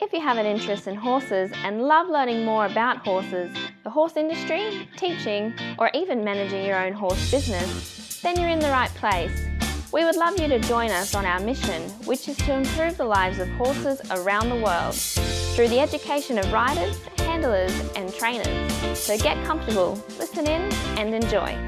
If you have an interest in horses and love learning more about horses, the horse industry, teaching, or even managing your own horse business, then you're in the right place. We would love you to join us on our mission, which is to improve the lives of horses around the world through the education of riders, handlers, and trainers. So get comfortable, listen in, and enjoy.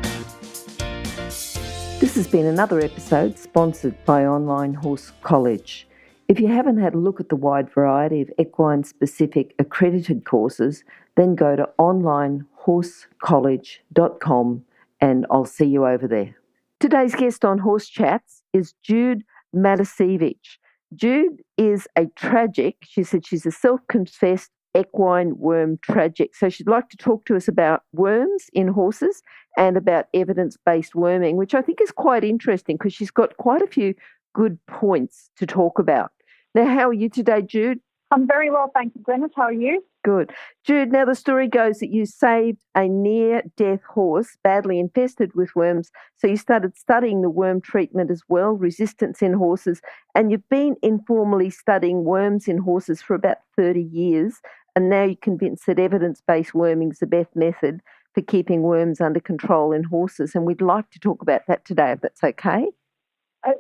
This has been another episode sponsored by Online Horse College. If you haven't had a look at the wide variety of equine-specific accredited courses, then go to onlinehorsecollege.com and I'll see you over there. Today's guest on Horse Chats is Jude Matusciewicz. Jude is a tragic, she said she's a self-confessed equine worm tragic. So she'd like to talk to us about worms in horses and about evidence-based worming, which I think is quite interesting because she's got quite a few good points to talk about. Now, how are you today, Jude? I'm very well, thank you, Glenys. How are you? Good. Jude, now the story goes that you saved a near-death horse badly infested with worms, so you started studying the worm treatment as well, resistance in horses, and you've been informally studying worms in horses for about 30 years, and now you're convinced that evidence-based worming is the best method for keeping worms under control in horses, and we'd like to talk about that today, if that's okay.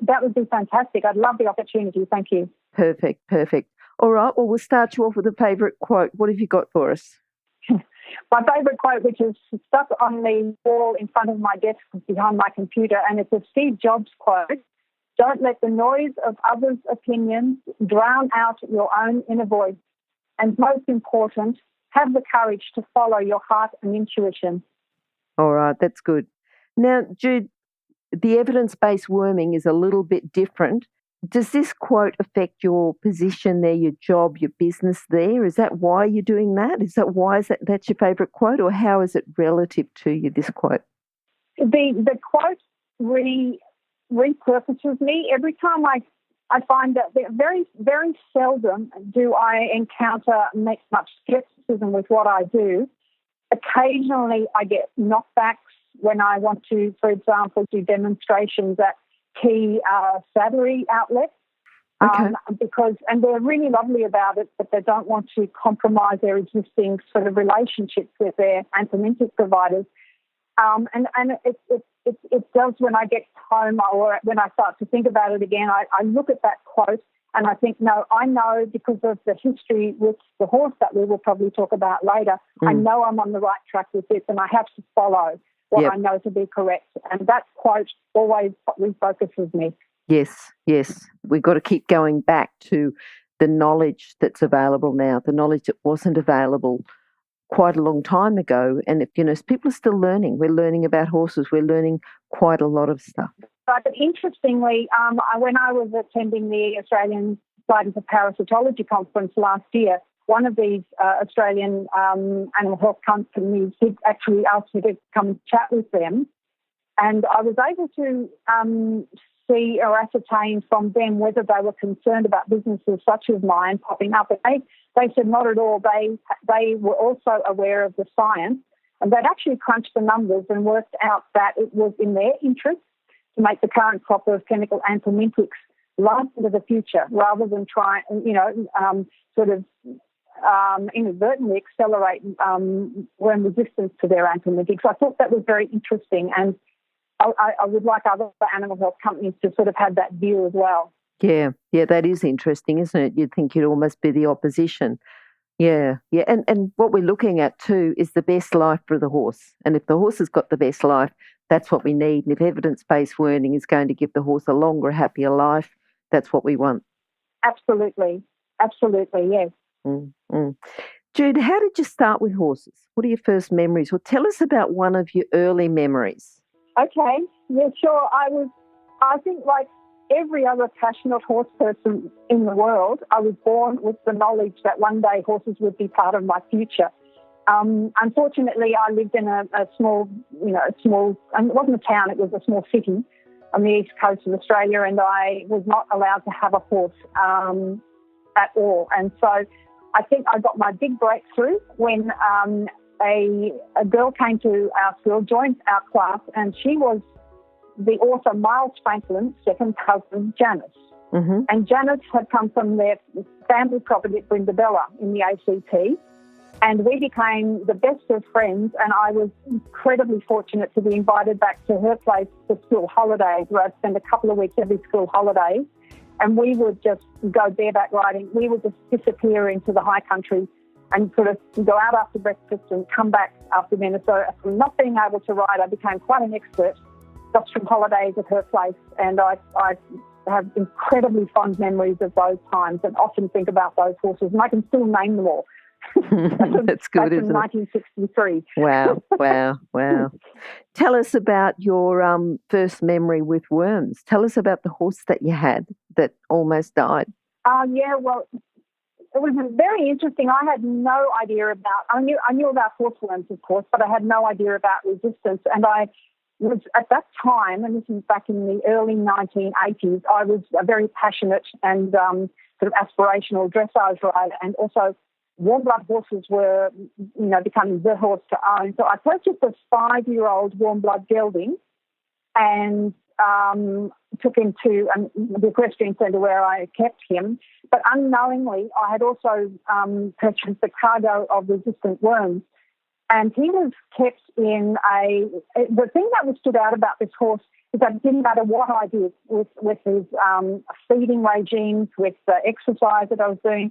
That would be fantastic. I'd love the opportunity. Thank you. Perfect. All right, well, we'll start you off with a favourite quote. What have you got for us? My favourite quote, which is stuck on the wall in front of my desk behind my computer, and it's a Steve Jobs quote. Don't let the noise of others' opinions drown out your own inner voice. And most important, have the courage to follow your heart and intuition. All right, that's good. Now, Jude, the evidence-based worming is a little bit different. Does this quote affect your position there, your job, your business there? Is that why you're doing that? Is that why that's your favourite quote, or how is it relative to you, this quote? The quote really repurposes me. Every time I find that very, very seldom do I encounter much scepticism with what I do. Occasionally I get knockbacks when I want to, for example, do demonstrations at key saddlery outlets, okay. And they're really lovely about it, but they don't want to compromise their existing sort of relationships with their anthelmintic providers. And it does when I get home or when I start to think about it again. I look at that quote and I think, no, I know because of the history with the horse that we will probably talk about later, I know I'm on the right track with this and I have to follow what I know to be correct. And that quote always refocuses me. Yes. We've got to keep going back to the knowledge that's available now, the knowledge that wasn't available quite a long time ago. And, people are still learning. We're learning about horses. We're learning quite a lot of stuff. But interestingly, when I was attending the Australian Society for Parasitology conference last year, one of these Australian animal health companies did actually ask me to come and chat with them. And I was able to see or ascertain from them whether they were concerned about businesses such as mine popping up. And they said not at all. They were also aware of the science, and they'd actually crunched the numbers and worked out that it was in their interest to make the current crop of chemical anthelmintics last into the future rather than try, inadvertently accelerate worm resistance to their anthelmintics. I thought that was very interesting, and I would like other animal health companies to sort of have that view as well. Yeah, that is interesting, isn't it? You'd think you'd almost be the opposition. Yeah. And what we're looking at too is the best life for the horse. And if the horse has got the best life, that's what we need. And if evidence-based worming is going to give the horse a longer, happier life, that's what we want. Absolutely, yes. Mm-hmm. Jude, how did you start with horses? What are your first memories? Well, tell us about one of your early memories. Okay, yeah, sure. I think like every other passionate horse person in the world, I was born with the knowledge that one day horses would be part of my future. Unfortunately, I lived in a small, and it wasn't a town, it was a small city on the east coast of Australia, and I was not allowed to have a horse at all. And so I think I got my big breakthrough when a girl came to our school, joined our class, and she was the author Miles Franklin's second cousin, Janice. Mm-hmm. And Janice had come from their family property at Brindabella in the ACT. And we became the best of friends, and I was incredibly fortunate to be invited back to her place for school holidays, where I'd spend a couple of weeks every school holiday, and we would just go bareback riding. We would just disappear into the high country and sort of go out after breakfast and come back after dinner. So from not being able to ride, I became quite an expert just from holidays at her place, and I have incredibly fond memories of those times and often think about those horses, and I can still name them all. That's good, isn't it? 1963. Wow. Tell us about your first memory with worms. Tell us about the horse that you had that almost died. Well, it was very interesting. I had no idea about, I knew about horseworms, of course, but I had no idea about resistance. And I was, at that time, and this is back in the early 1980s, I was a very passionate and sort of aspirational dressage rider, and also warm blood horses were, becoming the horse to own. So I purchased a 5-year-old warm blood gelding and took him to the equestrian centre where I kept him. But unknowingly, I had also purchased a cargo of resistant worms. And he was kept in the thing that stood out about this horse is that it didn't matter what I did with his feeding regimes, with the exercise that I was doing.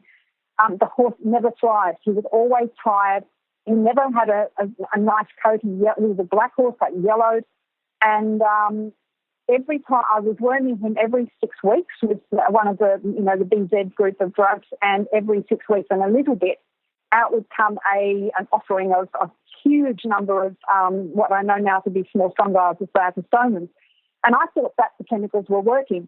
The horse never thrived. He was always tired. He never had a nice coat. He was a black horse that yellowed. And every time I was worming him every 6 weeks with one of the BZ group of drugs, and every 6 weeks and a little bit, out would come an offering of a huge number of what I know now to be small sundials or stomans. And I thought that the chemicals were working.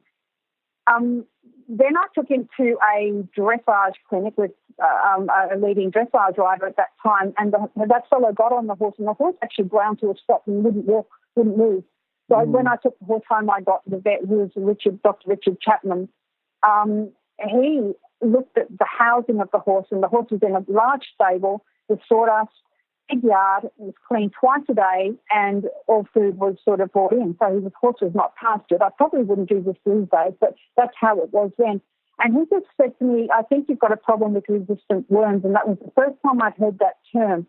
Then I took him to a dressage clinic with a leading dressage rider at that time, and that fellow got on the horse, and the horse actually ground to a stop and wouldn't walk, wouldn't move. So when I took the horse home, I got the vet, who was Dr. Richard Chapman. He looked at the housing of the horse, and the horse was in a large stable with sawdust, big yard. It was cleaned twice a day, and all food was sort of brought in. So his horse was not pastured. I probably wouldn't do this these days, but that's how it was then. And he just said to me, I think you've got a problem with resistant worms. And that was the first time I'd heard that term.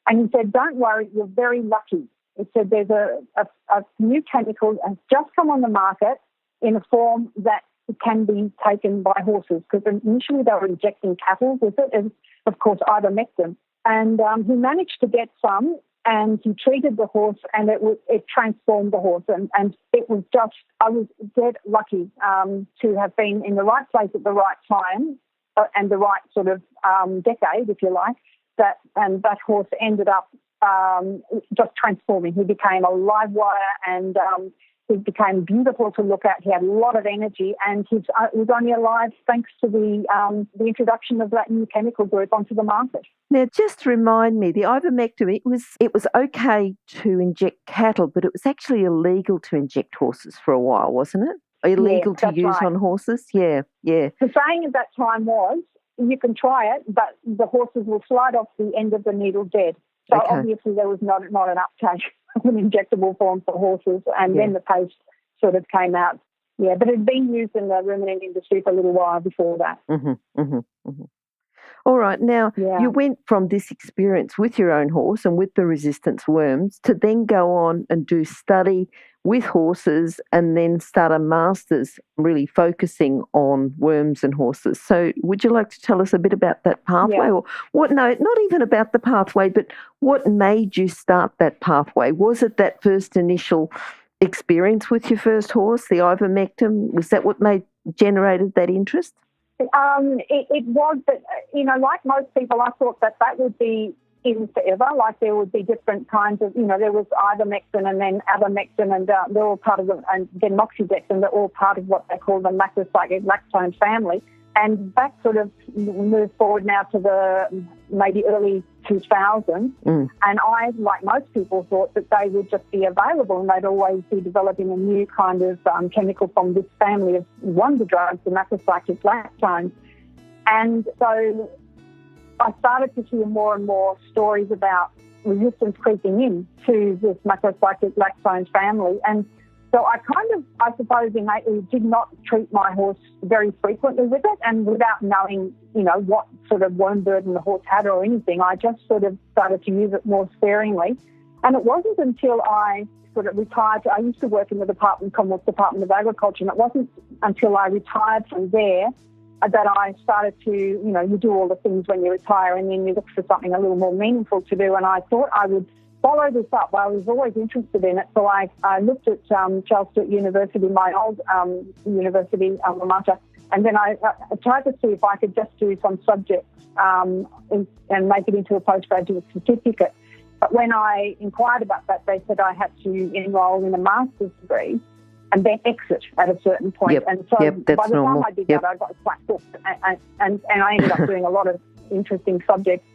And he said, don't worry, you're very lucky. He said there's a new chemical has just come on the market in a form that can be taken by horses, because initially they were injecting cattle with it, and of course ivermectin. And he managed to get some, and he treated the horse, and it transformed the horse. And it was just, I was dead lucky to have been in the right place at the right time and the right sort of decade, if you like. That horse ended up just transforming. He became a live wire, and he became beautiful to look at. He had a lot of energy, and he was only alive thanks to the introduction of that new chemical group onto the market. Now, just remind me, the ivermectin, it was okay to inject cattle, but it was actually illegal to inject horses for a while, wasn't it? Illegal to use on horses? Yeah. The saying at that time was, you can try it, but the horses will slide off the end of the needle dead. So obviously there was not an uptake of an injectable form for horses, and then the paste sort of came out. Yeah, but it had been used in the ruminant industry for a little while before that. All right, now you went from this experience with your own horse and with the resistance worms to then go on and do study with horses and then start a master's really focusing on worms and horses. So would you like to tell us a bit about that pathway? Or not even about the pathway, but what made you start that pathway? Was it that first initial experience with your first horse, the ivermectin? Was that what generated that interest? It was, but, like most people, I thought that would be in forever. Like there would be different kinds of, there was ivermectin and then avermectin, and they're all part of and then moxidectin, and they're all part of what they call the Matusciewicz lactone family. And that sort of moved forward now to the maybe early 2000s. And I, like most people, thought that they would just be available and they'd always be developing a new kind of chemical from this family of wonder drugs, the Matusciewicz lactone. And so I started to hear more and more stories about resistance creeping in to this Matusciewicz lactone family. And So I suppose, innately did not treat my horse very frequently with it, and without knowing, what sort of worm burden the horse had or anything, I just sort of started to use it more sparingly. And it wasn't until I sort of retired. I used to work in the Commonwealth Department of Agriculture, and it wasn't until I retired from there that I started to, you do all the things when you retire and then you look for something a little more meaningful to do. And I thought I would follow this up. I was always interested in it. So I looked at Charles Sturt University, my old university alma mater, and then I tried to see if I could just do some subjects and make it into a postgraduate certificate. But when I inquired about that, they said I had to enrol in a master's degree and then exit at a certain point. Yep. And so by the time I did that, I got quite hooked, and I ended up doing a lot of interesting subjects.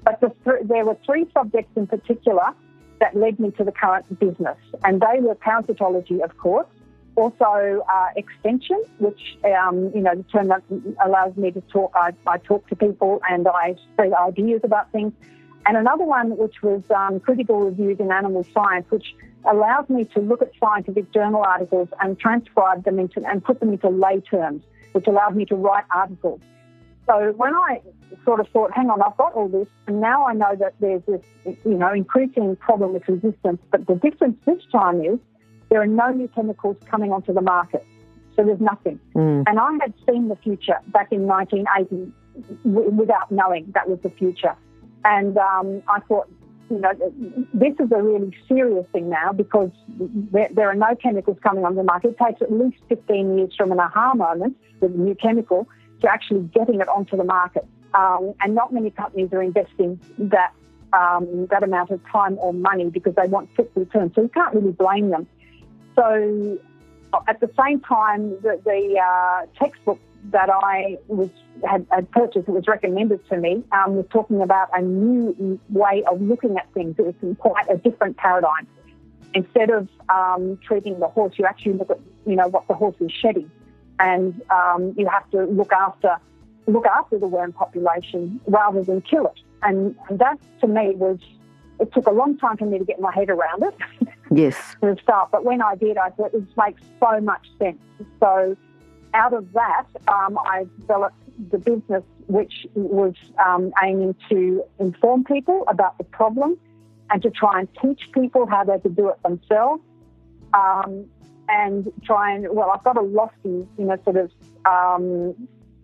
But there were 3 subjects in particular that led me to the current business, and they were parasitology, of course, also extension, which, the term that allows me to talk. I talk to people and I spread ideas about things. And another one, which was critical reviews in animal science, which allows me to look at scientific journal articles and transcribe them and put them into lay terms, which allowed me to write articles. So when I sort of thought, hang on, I've got all this, and now I know that there's this, increasing problem with resistance, but the difference this time is there are no new chemicals coming onto the market. So there's nothing. And I had seen the future back in 1980 without knowing that was the future. And I thought, this is a really serious thing now, because there are no chemicals coming on the market. It takes at least 15 years from an aha moment with a new chemical to actually getting it onto the market. And not many companies are investing that amount of time or money because they want quick returns. So you can't really blame them. So at the same time, the textbook that I had purchased, it was recommended to me, was talking about a new way of looking at things. It was quite a different paradigm. Instead of treating the horse, you actually look at what the horse is shedding, and you have to look after the worm population rather than kill it. And that to me it took a long time for me to get my head around it. Yes. To start, but when I did, I thought this makes so much sense. So out of that, I developed the business, which was aiming to inform people about the problem and to try and teach people how they could do it themselves, and I've got a lofty, sort of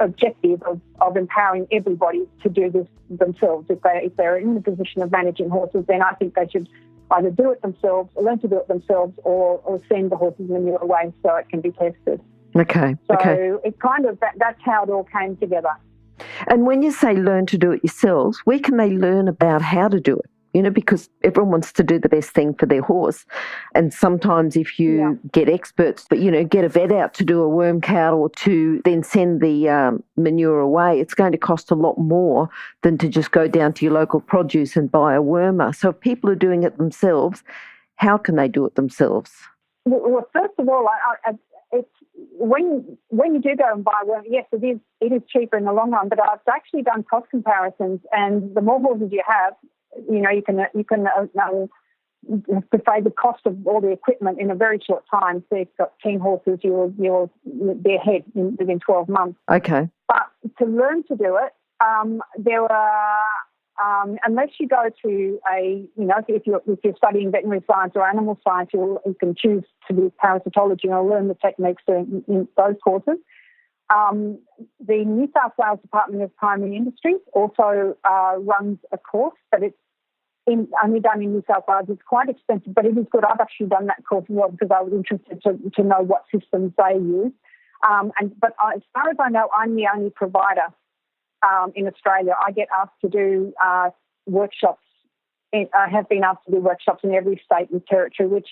objective of empowering everybody to do this themselves. If they're in the position of managing horses, then I think they should either do it themselves, or learn to do it themselves, or send the horses manure away so it can be tested. Okay. So it kind of, that's how it all came together. And when you say learn to do it yourselves, where can they learn about how to do it? Because everyone wants to do the best thing for their horse. And sometimes if you get experts, but, get a vet out to do a worm count or to then send the manure away, it's going to cost a lot more than to just go down to your local produce and buy a wormer. So if people are doing it themselves, how can they do it themselves? Well, first of all, it's when you do go and buy worm, yes, it is cheaper in the long run, but I've actually done cost comparisons, and the more horses you have, you can defray the cost of all the equipment in a very short time. So if you've got 10 horses, you'll be ahead within 12 months. Okay. But to learn to do it, there are, unless you go to if you're studying veterinary science or animal science, you can choose to do parasitology and learn the techniques in those courses. The New South Wales Department of Primary Industries also runs a course, but it's only done in New South Wales. It's quite expensive, but it is good. I've actually done that course as well because I was interested to know what systems they use. But as far as I know, I'm the only provider in Australia. I get asked to do workshops. I have been asked to do workshops in every state and territory, which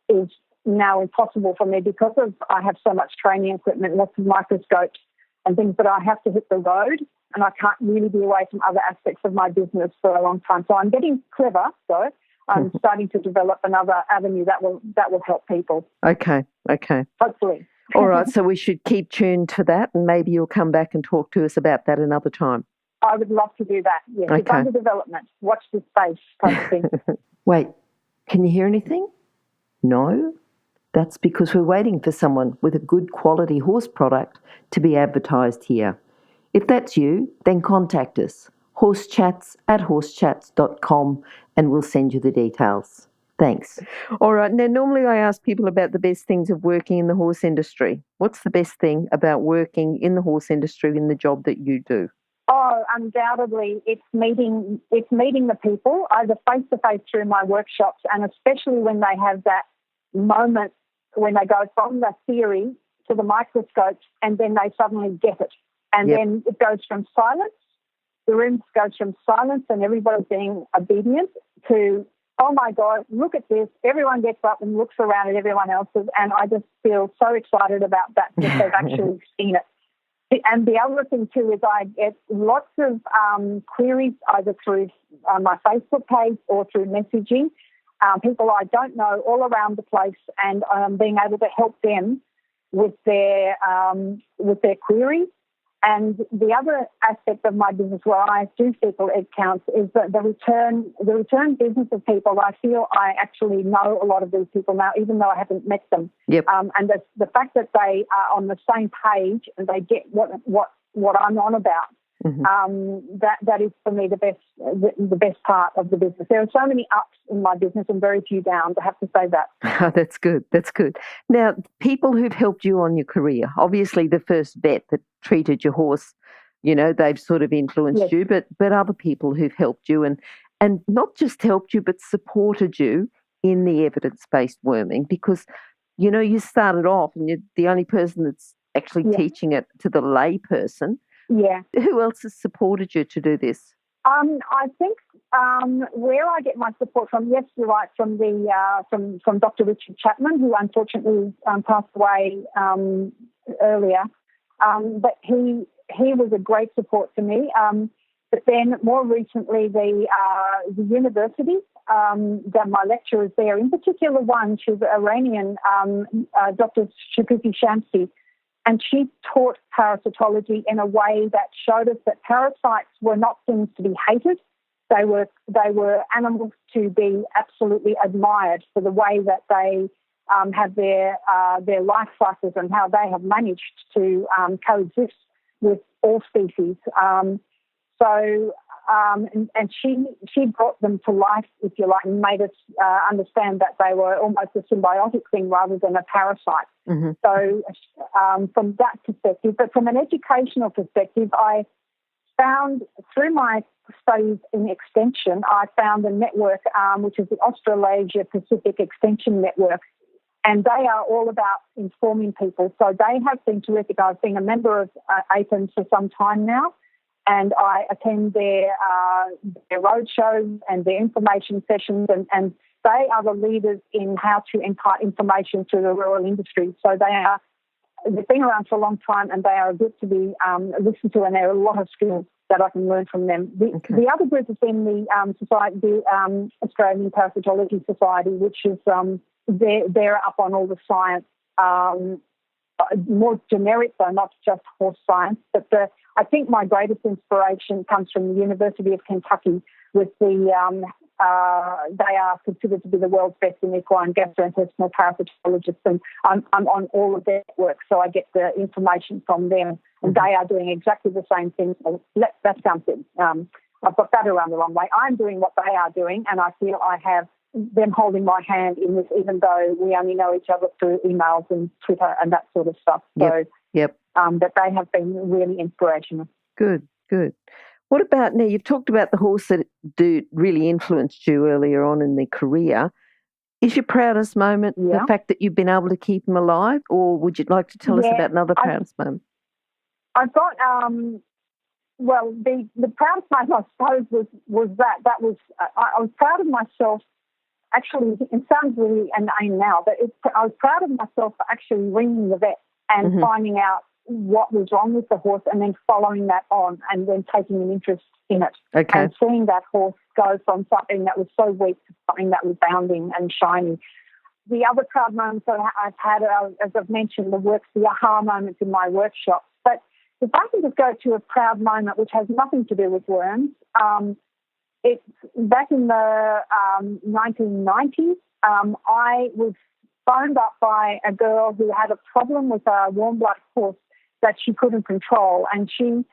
is now impossible for me because I have so much training equipment, lots of microscopes and things, but I have to hit the road and I can't really be away from other aspects of my business for a long time. So I'm getting clever, though. I'm starting to develop another avenue that will help people. Okay. Hopefully. All right, so we should keep tuned to that, and maybe you'll come back and talk to us about that another time. I would love to do that, yes. Okay. It's under development. Watch this space type of thing. Wait, can you hear anything? No? That's because we're waiting for someone with a good quality horse product to be advertised here. If that's you, then contact us, horsechats@horsechats.com, and we'll send you the details. Thanks. All right. Now, normally I ask people about the best things of working in the horse industry. What's the best thing about working in the horse industry in the job that you do? Oh, undoubtedly, it's meeting the people, either face-to-face through my workshops, and especially when they have that moment when they go from the theory to the microscopes and then they suddenly get it. And then it goes from silence, the room goes from silence and everybody being obedient to, oh my God, look at this. Everyone gets up and looks around at everyone else's, and I just feel so excited about that because they've actually seen it. And the other thing too is I get lots of queries either through my Facebook page or through messaging, people I don't know all around the place, and being able to help them with their queries. And the other aspect of my business where I do feel it counts is that the return business of people. I feel I actually know a lot of these people now, even though I haven't met them. Yep. And the fact that they are on the same page and they get what I'm on about. Mm-hmm. That is for me the best part of the business. There are so many ups in my business and very few downs. I have to say that. Oh, that's good. That's good. Now, people who've helped you on your career, obviously the first vet that treated your horse, they've sort of influenced you, but other people who've helped you and not just helped you, but supported you in the evidence-based worming, because, you started off and you're the only person that's actually teaching it to the lay person. Yeah. Who else has supported you to do this? I think where I get my support from, yes, you're right, from from Dr. Richard Chapman, who unfortunately passed away earlier. But he was a great support to me. But then more recently, the university, my lecturers there, in particular one, she's Iranian, Dr. Shakufi Shamsi. And she taught parasitology in a way that showed us that parasites were not things to be hated. They were animals to be absolutely admired for the way that they have their life cycles and how they have managed to coexist with all species. And she brought them to life, if you like, and made us understand that they were almost a symbiotic thing rather than a parasite. Mm-hmm. So from that perspective, but from an educational perspective, I found through my studies in extension, I found a network which is the Australasia Pacific Extension Network, and they are all about informing people. So they have been terrific. I've been a member of APIN for some time now, and I attend their road shows and their information sessions, and they are the leaders in how to impart information to the rural industry. So they've been around for a long time, and they are good to be listened to, and there are a lot of skills that I can learn from them. The other group has been the Australian Parasitology Society, which is they're up on all the science, more generic, though, not just horse science. But I think my greatest inspiration comes from the University of Kentucky with they are considered to be the world's best in equine gastrointestinal parasitologists, and I'm on all of their work, so I get the information from them, and they are doing exactly the same thing. So that sounds good. I've got that around the wrong way. I'm doing what they are doing, and I feel I have them holding my hand in this, even though we only know each other through emails and Twitter and that sort of stuff. So, but they have been really inspirational. Good. What about now? You've talked about the horse that really influenced you earlier on in their career. Is your proudest moment the fact that you've been able to keep him alive, or would you like to tell us about another proudest moment? I've got the proudest moment, I suppose, was that was I was proud of myself. Actually, it sounds really inane now, but I was proud of myself for actually ringing the vet and finding out what was wrong with the horse, and then following that on and then taking an interest in it. Okay. And seeing that horse go from something that was so weak to something that was bounding and shiny. The other proud moments that I've had, as I've mentioned, the aha moments in my workshops. But if I can just go to a proud moment which has nothing to do with worms, it's back in the 1990s. I was phoned up by a girl who had a problem with a warm blood horse that she couldn't control, and she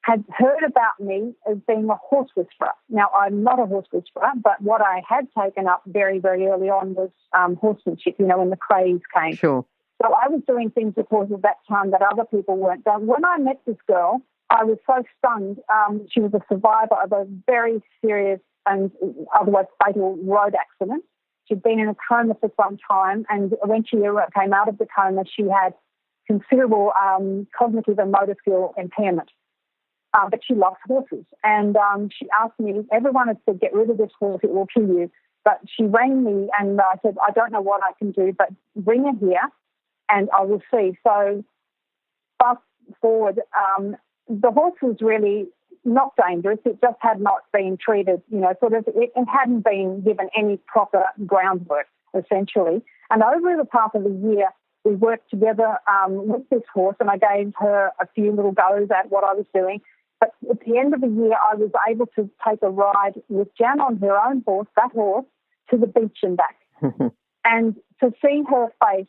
had heard about me as being a horse whisperer. Now, I'm not a horse whisperer, but what I had taken up very, very early on was horsemanship, when the craze came. Sure. So I was doing things, of course, at that time that other people weren't done. When I met this girl, I was so stunned. She was a survivor of a very serious and otherwise fatal road accident. She'd been in a coma for some time, and when she came out of the coma, she had considerable cognitive and motor skill impairment. But she loves horses. And she asked me, everyone had said, get rid of this horse, it will kill you. But she rang me and I said, I don't know what I can do, but bring her here and I will see. So fast forward, the horse was really not dangerous. It just had not been treated, it hadn't been given any proper groundwork, essentially. And over the path of a year, we worked together with this horse, and I gave her a few little goes at what I was doing. But at the end of the year, I was able to take a ride with Jan on her own horse, that horse, to the beach and back. And to see her face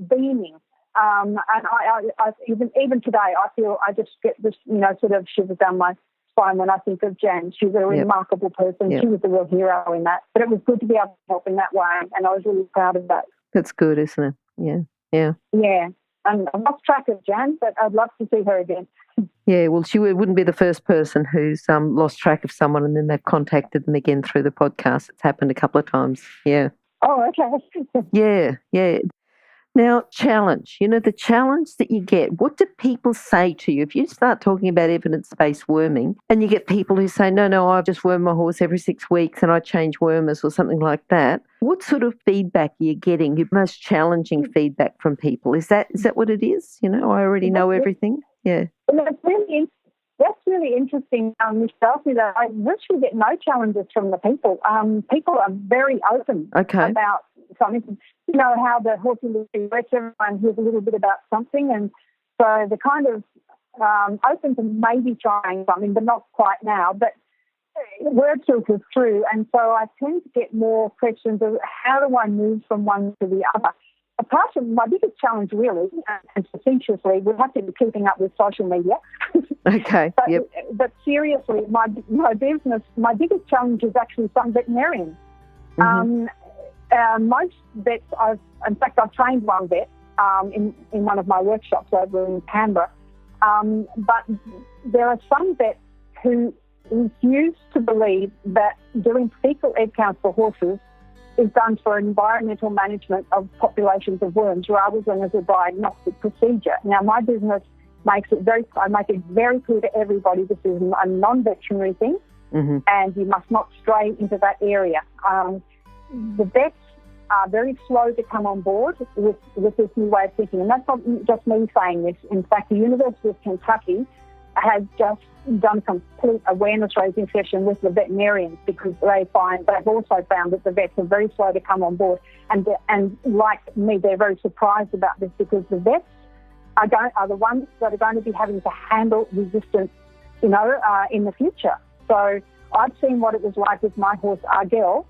beaming, and I even today, I feel I just get this, sort of shivers down my spine when I think of Jan. She's a remarkable person. She was a real hero in that. But it was good to be able to help in that way, and I was really proud of that. That's good, isn't it? Yeah. Yeah. And I lost track of Jan, but I'd love to see her again. Yeah, well, she wouldn't be the first person who's lost track of someone and then they've contacted them again through the podcast. It's happened a couple of times. Yeah. Oh, okay. Yeah. Now, challenge. The challenge that you get, what do people say to you? If you start talking about evidence-based worming and you get people who say, no, I just worm my horse every 6 weeks and I change wormers or something like that, what sort of feedback are you getting, your most challenging feedback from people? Is that what it is? I already know everything? Yeah. Well, that's really interesting. You asked me that. I virtually get no challenges from the people. People are very open about something. How the horse industry works. Everyone hears a little bit about something, and so they're kind of open to maybe trying something, but not quite now. But word filters through, and so I tend to get more questions of how do I move from one to the other. Apart from my biggest challenge, really, and facetiously, we have to be keeping up with social media. Okay. But seriously, my business, my biggest challenge is actually some veterinarians. Most vets, I've trained one vet in one of my workshops over in Canberra. But there are some vets who refuse to believe that doing fecal egg counts for horses is done for environmental management of populations of worms rather than as a diagnostic procedure. Now, my business I make it very clear to everybody this is a non-veterinary thing, and you must not stray into that area. The vets are very slow to come on board with this new way of thinking, and that's not just me saying this. In fact, the University of Kentucky has just done a complete awareness raising session with the veterinarians because they've also found that the vets are very slow to come on board, and like me, they're very surprised about this because the vets are the ones that are going to be having to handle resistance, in the future. So I've seen what it was like with my horse Argel,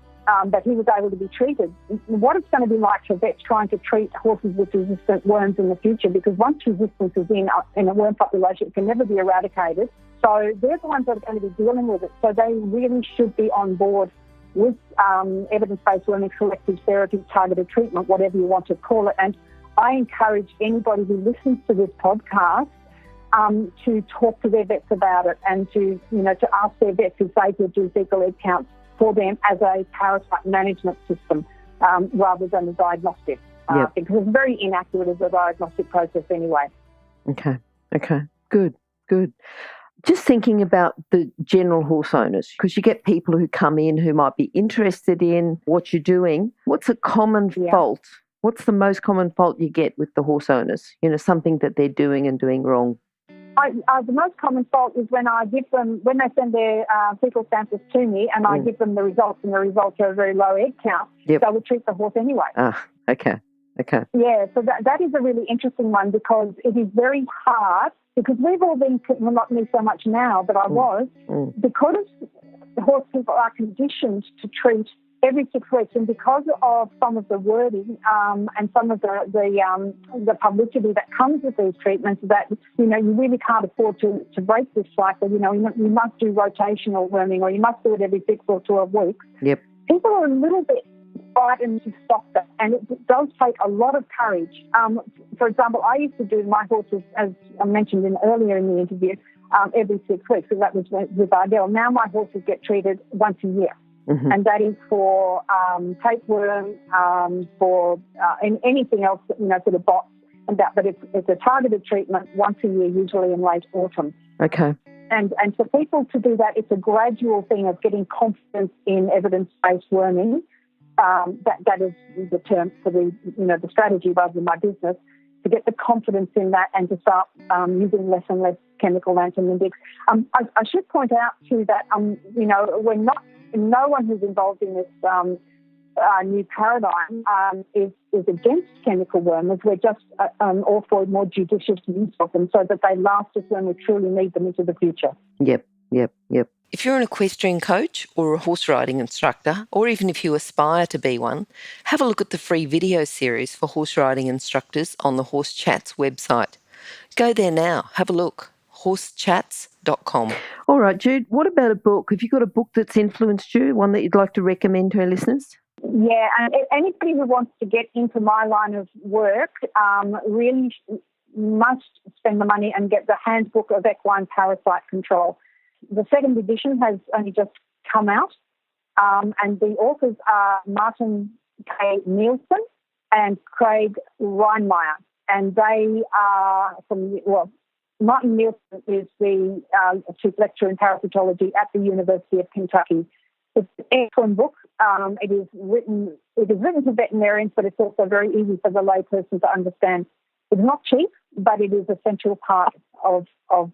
that he was able to be treated. What it's going to be like for vets trying to treat horses with resistant worms in the future, because once resistance is in a worm population, it can never be eradicated. So they're the ones that are going to be dealing with it. So they really should be on board with evidence-based worming, selective therapy, targeted treatment, whatever you want to call it. And I encourage anybody who listens to this podcast to talk to their vets about it and to ask their vets if they could do fecal egg counts for them as a parasite management system rather than a diagnostic, because it's very inaccurate as a diagnostic process anyway. Okay, good. Just thinking about the general horse owners, because you get people who come in who might be interested in what you're doing. What's a common fault? What's the most common fault you get with the horse owners? Something that they're doing and doing wrong. The most common fault is when they send their fecal samples to me and I give them the results, and the results are a very low egg count, they will treat the horse anyway. Okay. Yeah, so that is a really interesting one because it is very hard, because we've all been, well, not me so much now, but I was, because horse people are conditioned to treat every 6 weeks, and because of some of the wording and some of the publicity that comes with these treatments, that you really can't afford to break this cycle. You must do rotational worming, or you must do it every 6 or 12 weeks. Yep. People are a little bit frightened to stop that, and it does take a lot of courage. For example, I used to do my horses, as I mentioned earlier in the interview, every 6 weeks, so that was with Ardell. Now my horses get treated once a year. Mm-hmm. And that is for tapeworm, for anything else, sort of bots and that. But it's a targeted treatment once a year, usually in late autumn. Okay. And for people to do that, it's a gradual thing of getting confidence in evidence-based worming. That is the term for the strategy rather than my business, to get the confidence in that and to start using less and less chemical antilimbics. I should point out too that we're not. No one who's involved in this new paradigm is against chemical wormers. We're just all for more judicious use of them so that they last us when we truly need them into the future. Yep. If you're an equestrian coach or a horse riding instructor, or even if you aspire to be one, have a look at the free video series for horse riding instructors on the Horse Chats website. Go there now, have a look. horsechats.com. All right, Jude, what about a book? Have you got a book that's influenced you, one that you'd like to recommend to our listeners? Yeah, and anybody who wants to get into my line of work really must spend the money and get the Handbook of Equine Parasite Control. The second edition has only just come out, and the authors are Martin K. Nielsen and Craig Reinmeyer, and they are Martin Nielsen is the chief lecturer in parasitology at the University of Kentucky. It's an excellent book. It is written for veterinarians, but it's also very easy for the layperson to understand. It's not cheap, but it is an essential part of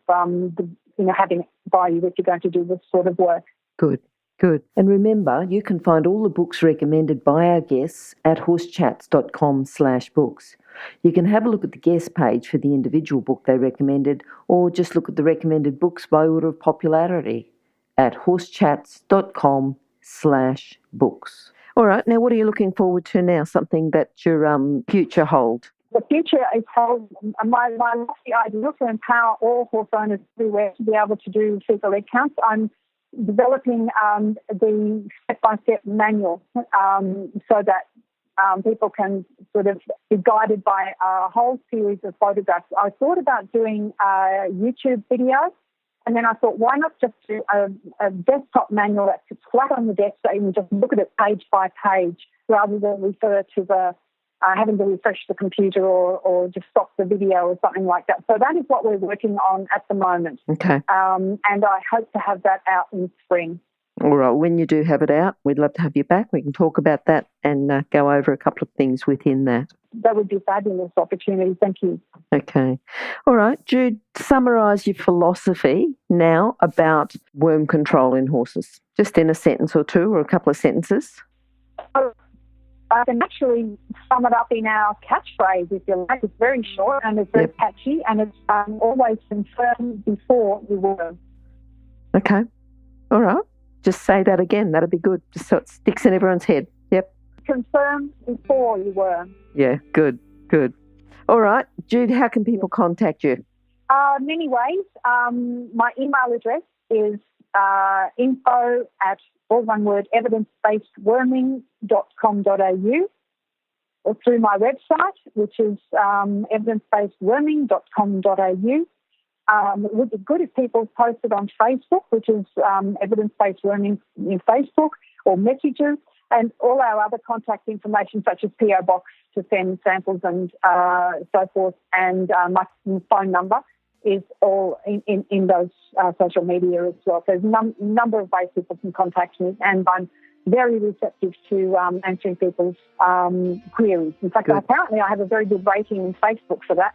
having it by you if you're going to do this sort of work. Good. And remember, you can find all the books recommended by our guests at horsechats.com/books. You can have a look at the guest page for the individual book they recommended, or just look at the recommended books by order of popularity at horsechats.com/books. All right, now what are you looking forward to now? Something that your future hold? The future is held. My lofty ideal to empower all horse owners everywhere to be able to do fecal leg counts. I'm developing the step-by-step manual so that people can sort of be guided by a whole series of photographs. I thought about doing a YouTube video, and then I thought, why not just do a desktop manual that sits flat on the desk so you can just look at it page by page rather than refer to having to refresh the computer or just stop the video or something like that. So that is what we're working on at the moment. Okay. And I hope to have that out in spring. All right. When you do have it out, we'd love to have you back. We can talk about that and go over a couple of things within that. That would be a fabulous opportunity. Thank you. Okay. All right. Jude, summarise your philosophy now about worm control in horses, just in a sentence or two or a couple of sentences. I can actually sum it up in our catchphrase, if you like. It's very short and it's very catchy, and it's always confirm before you worm. Okay. All right. Just say that again. That'd be good, just so it sticks in everyone's head. Yep. Confirm before you worm. Yeah, good. All right. Jude, how can people contact you? Many ways. My email address is info at, all one word, evidence-based-worming.com.au, or through my website, which is evidence-based-worming.com.au. It would be good if people posted on Facebook, which is evidence-based worming in Facebook, or messages, and all our other contact information, such as PO Box to send samples and so forth, and my phone number is all in those social media as well. So there's a number of ways people can contact me, and I'm very receptive to answering people's queries. In fact, apparently I have a very good rating in Facebook for that.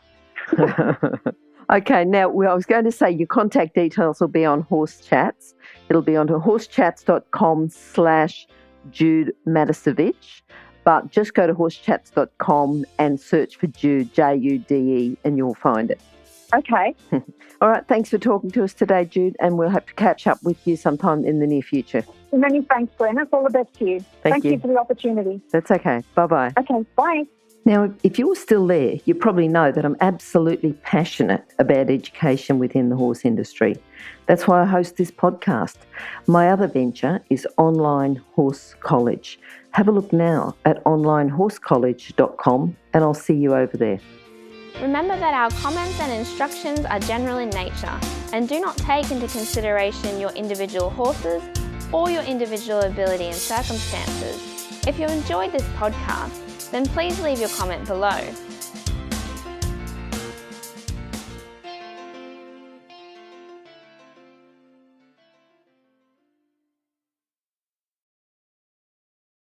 Okay, now I was going to say your contact details will be on Horse Chats. It'll be on horsechats.com/Jude Matusciewicz, but just go to horsechats.com and search for Jude, Jude, and you'll find it. Okay. All right, thanks for talking to us today, Jude, and we'll have to catch up with you sometime in the near future. Many thanks, Glenys. All the best to you. Thank you for the opportunity. That's okay. Bye-bye. Okay, bye. Now, if you're still there, you probably know that I'm absolutely passionate about education within the horse industry. That's why I host this podcast. My other venture is Online Horse College. Have a look now at onlinehorsecollege.com and I'll see you over there. Remember that our comments and instructions are general in nature and do not take into consideration your individual horses or your individual ability and circumstances. If you enjoyed this podcast, then please leave your comment below.